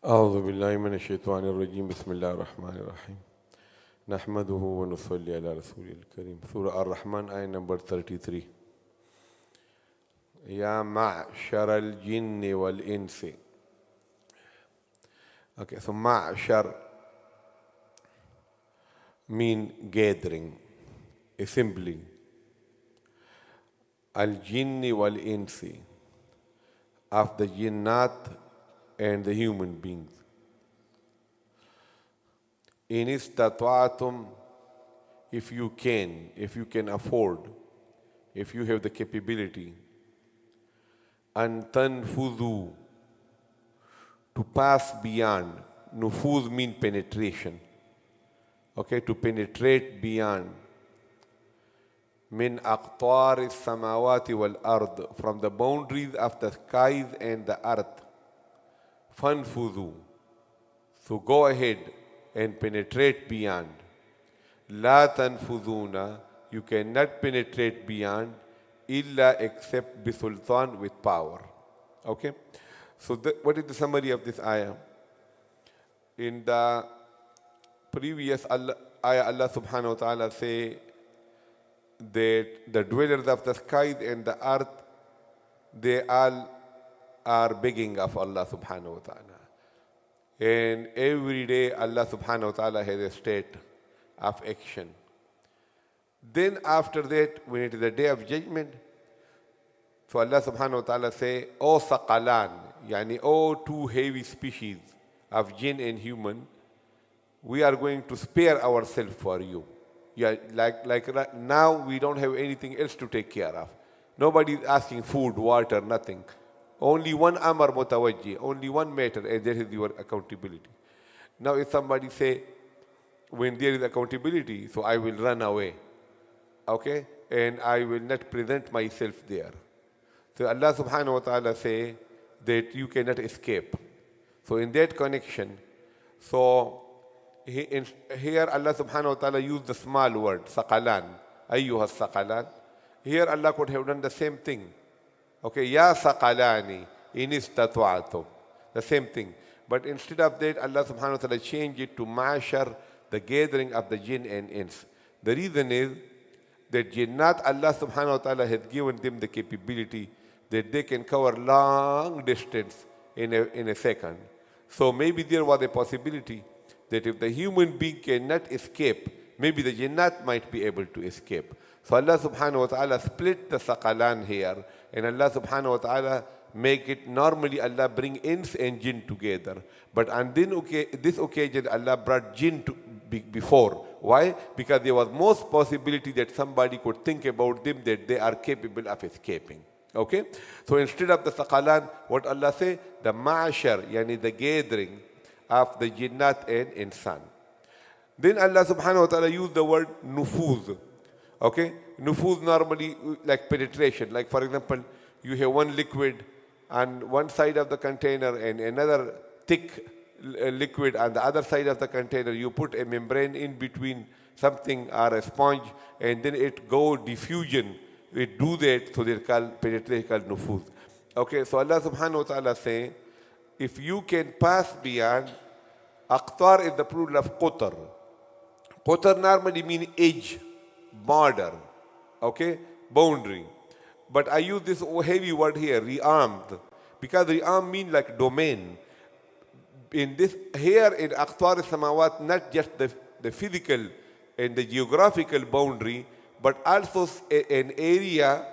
أعوذ بالله من الشيطان الرجيم بسم الله الرحمن الرحيم نحمده ونصلي على رسوله الكريم Surah Ar-Rahman ayah number 33 يا معشر الجن والإنس. Okay, so معشر mean gathering, assembling. Al-Jinni wal-Insi, of the jinnat and the human beings. In istata'atum, if you can afford, if you have the capability, an tanfudhu, to pass beyond. Nufuz mean penetration. Okay, to penetrate beyond. Min aqtar samawati wal ard, from the boundaries of the skies and the earth. Fanfudhu, so go ahead and penetrate beyond. La tanfuduna, you cannot penetrate beyond illa except bisultan, with power. Okay, so what is the summary of this ayah? In the previous ayah, Allah subhanahu wa ta'ala say that the dwellers of the skies and the earth, they all are begging of Allah subhanahu wa ta'ala. And every day Allah subhanahu wa ta'ala has a state of action. Then after that, when it is the day of judgment, so Allah subhanahu wa ta'ala say, O saqalan, yani O two heavy species of jinn and human, we are going to spare ourselves for you. Yeah, like right now we don't have anything else to take care of. Nobody is asking food, water, nothing. Only one amar mutawajji, only one matter, and that is your accountability. Now if somebody say, when there is accountability, so I will run away, okay, and I will not present myself there. So Allah subhanahu wa ta'ala say that you cannot escape. So in that connection, so here Allah subhanahu wa ta'ala used the small word, saqalan, ayyuha saqalan. Here Allah could have done the same thing. Okay, ya saqalani in istata'atum, the same thing. But instead of that, Allah subhanahu wa ta'ala changed it to ma'ashar, the gathering of the jinn and ins. The reason is that jinnat, Allah subhanahu wa ta'ala has given them the capability that they can cover long distance in a second. So maybe there was a possibility that if the human being cannot escape, maybe the jinnat might be able to escape. So Allah subhanahu wa ta'ala split the saqalan here, and Allah subhanahu wa ta'ala make it, normally Allah bring ins and jinn together. But on this occasion Allah brought jinn before. Why? Because there was most possibility that somebody could think about them that they are capable of escaping. Okay? So instead of the saqalan, what Allah say? The ma'ashar, yani the gathering of the jinnat and insan. Then Allah subhanahu wa ta'ala used the word nufuz. Okay? Nufuz normally like penetration. Like for example, you have one liquid on one side of the container and another thick liquid on the other side of the container. You put a membrane in between something or a sponge, and then it go diffusion. It do that, so they call penetration, called nufuz. Okay, so Allah subhanahu wa ta'ala say, if you can pass beyond, aqtar is the plural of qutr. Qutr normally mean edge, border, okay, boundary. But I use this heavy word here, rearmed, because rearm mean like domain. In this, here in aqtar samawat, not just the physical and the geographical boundary, but also an area,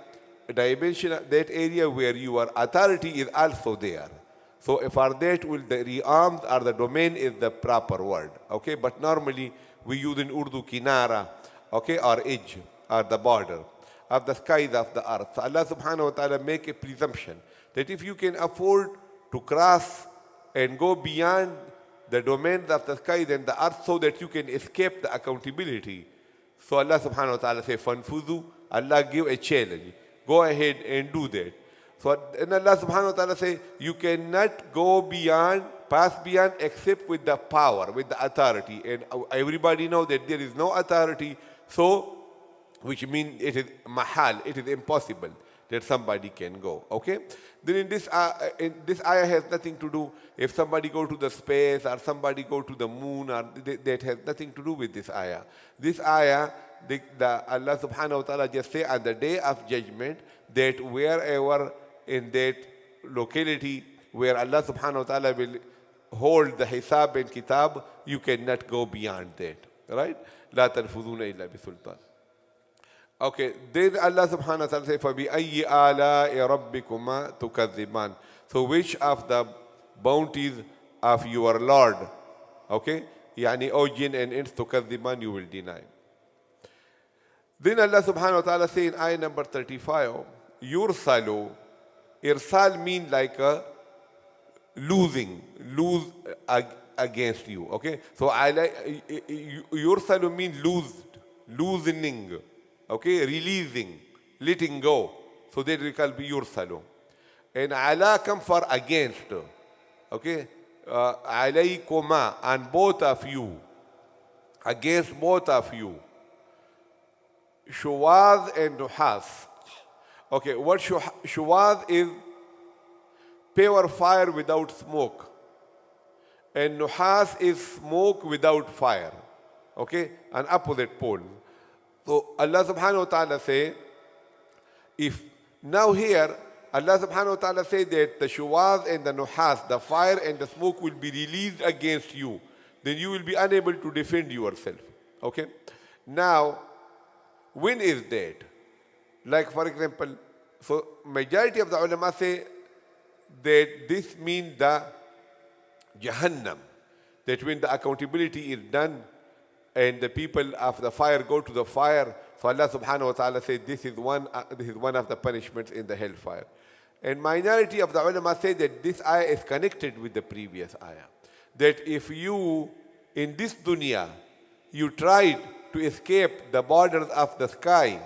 a dimension, that area where your authority is also there. So for that, the rearmed or the domain is the proper word, okay? But normally we use in Urdu kinara, okay, or edge, or the border of the skies of the earth. So Allah subhanahu wa ta'ala make a presumption that if you can afford to cross and go beyond the domains of the skies and the earth so that you can escape the accountability, so Allah subhanahu wa ta'ala say, fanfudu, Allah give a challenge. Go ahead and do that. So and Allah subhanahu wa ta'ala say, you cannot go beyond, pass beyond except with the power, with the authority. And everybody know that there is no authority, so which means it is mahal, it is impossible. that somebody can go. Okay? Then in this ayah has nothing to do if somebody go to the space or somebody go to the moon, or that has nothing to do with this ayah. This ayah, Allah subhanahu wa ta'ala just say on the day of judgment that wherever in that locality where Allah subhanahu wa ta'ala will hold the hisab and kitab, you cannot go beyond that. Right? لا تنفذون إلا بسلطان. Okay, then Allah subhanahu wa ta'ala says, فَبِأَيِّ آلَاءِ رَبِّكُمَا تُكَذِّبَانِ. So which of the bounties of your Lord, okay, يعني O jinn and ins تُكَذِّبَانِ, you will deny. Then Allah subhanahu wa ta'ala says in ayah number 35, يُرْسَلُ. Irsal means like a lose against you, okay? So يُرْسَلُ means loosening. Okay, releasing, letting go. So that we call yursalu. And ala come for against. Okay, alaykuma, and both of you, against both of you. Shuwaz and nuhas. Okay, what shuwaz is pure fire without smoke, and nuhas is smoke without fire. Okay, an opposite pole. So Allah subhanahu wa ta'ala say, if now here Allah subhanahu wa ta'ala say that the shuwaz and the nuhas, the fire and the smoke will be released against you, then you will be unable to defend yourself. Okay? Now, when is that? Like for example, so majority of the ulama say that this means the Jahannam, that when the accountability is done, and the people of the fire go to the fire. So Allah subhanahu wa ta'ala said this is one of the punishments in the hellfire. And minority of the ulama say that this ayah is connected with the previous ayah. That if you, in this dunya, you tried to escape the borders of the sky,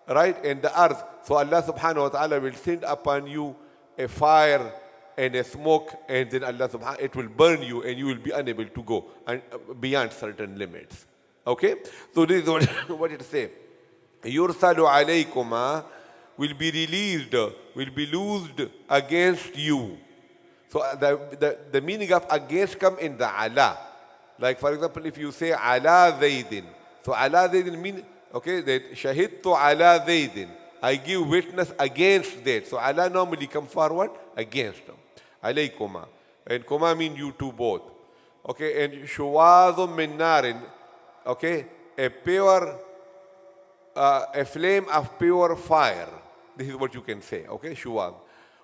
right, and the earth, so Allah subhanahu wa ta'ala will send upon you a fire and a smoke, and then Allah subhanahu, it will burn you and you will be unable to go and beyond certain limits. Okay? So this is what it says. Yursalu alaykuma, will be released, will be loosed against you. So the meaning of against come in the ala. Like for example, if you say ala zaydin, so ala zaydin mean, okay, that shahidtu ala zaydin, I give witness against that. So ala normally come forward against them. Alaykuma. And kuma mean you two both. Okay, and shuwadun min narin, okay, a pure, a flame of pure fire. This is what you can say, okay, shuwad.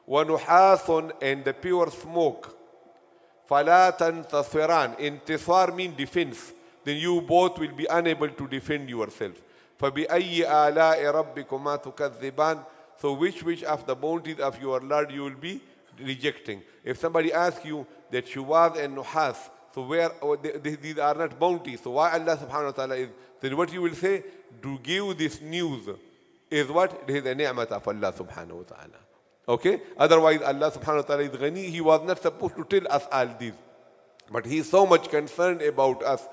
Wa nuhasun, and the pure smoke. Fala tantasiran. Intisar mean defense. Then you both will be unable to defend yourself. فَبِأَيِّ آلَاءِ رَبِّكُمَا تُكَذِّبَانِ. So which of the bounties of your Lord you will be rejecting? If somebody asks you that shuwaz and nuhas, so where these are not bounties, so why Allah subhanahu wa ta'ala is, then what you will say, to give this news is what? It is a ni'mat of Allah subhanahu wa ta'ala. Okay? Otherwise Allah subhanahu wa ta'ala is ghani, He was not supposed to tell us all this. But He is so much concerned about us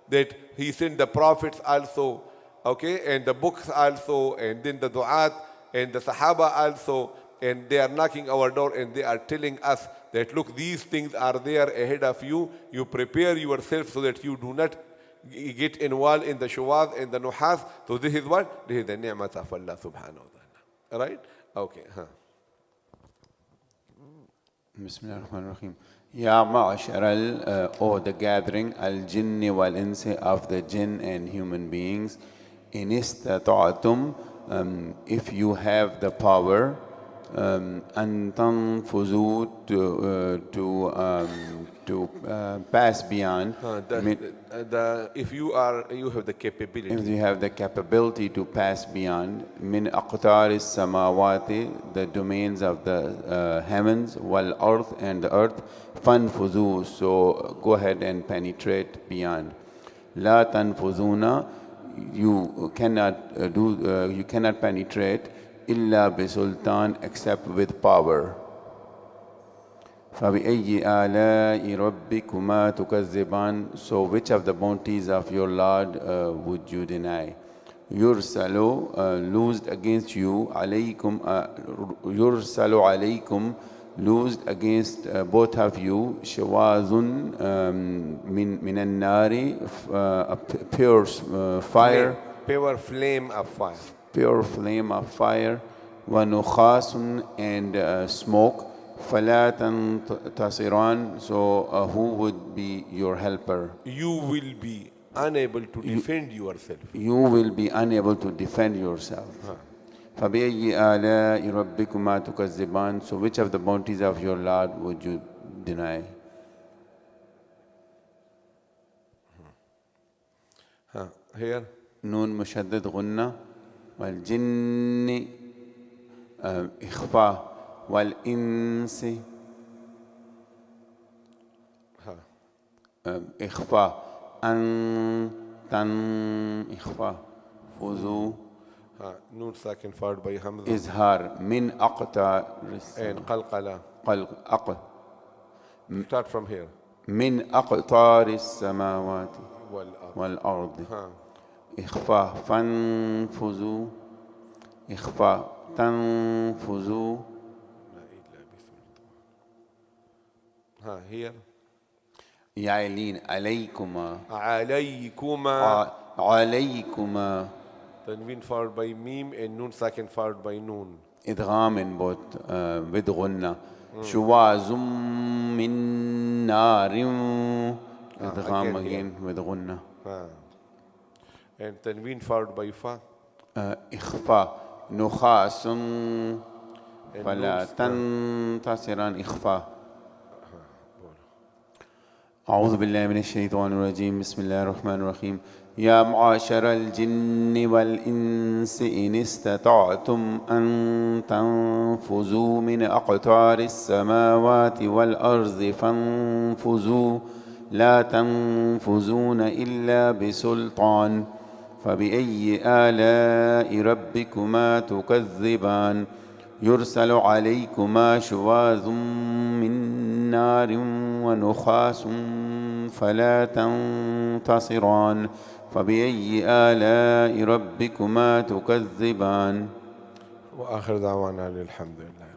that He sent the prophets also, okay, and the books also, and then the du'at and the sahaba also, and they are knocking our door and they are telling us that look, these things are there ahead of you. You prepare yourself so that you do not get involved in the shuwaz and the nuhas. So this is what? This is the ni'mat of Allah subhanahu wa ta'ala. Right? Okay. Bismillah ar-Rahman ar-Rahim. Ya ma'ashar or the gathering al-jinni wal-insi, of the jinn and human beings, in istata'atum, if you have the power, an tanfuzu, to pass beyond. If you have the capability. If you have the capability to pass beyond, min aqtaris samawati, the domains of the heavens, wal earth, and the earth, fanfuzu, so go ahead and penetrate beyond. La tanfuzuna, you cannot you cannot penetrate illa bisultan, except with power. فَبِأَيِّ آلَاءِ رَبِّكُمَا تُكَذِّبَانِ. So which of the bounties of your Lord would you deny? يرسل loosed against you عليكم يرسل عليكم loosed against both of you شواظ من النار a pure fire pure flame of fire. pure flame of fire ونخاس and smoke فلا تنتصران so who would be your helper? You will be unable to defend yourself. You will be unable to defend yourself. فبأي آلاء ربكما تكذبان so which of the bounties of your Lord would you deny? Here, نون مشدد غنة والجن إخفاء والإنس إخفاء أن تن إخفاء فذو noon sakin followed by hamza إظهار من أقطار and qalqala. Start from here. من أقطار السماوات والأرض. والأرض إخفاء فانفذوا إخفاء تنفذوا Here. يعلين عليكما عليكما. عليكما Tanween followed by mim and noon sakin followed by noon. إدغام بوت with غنة شواظ من نار إدغام again with غنة And tanween followed by fa. إخفاء نخاس فلا تنتصران إخفاء أعوذ بالله من الشيطان الرجيم بسم الله الرحمن الرحيم يا معاشر الجن والإنس إن استطعتم أن تنفذوا من أقطار السماوات والأرض فانفذوا لا تنفذون إلا بسلطان فبأي آلاء ربكما تكذبان يرسل عليكما شواظ من نار ونخاس فلا تنتصران فبأي آلاء ربكما تكذبان وآخر دعوانا الحمد لله.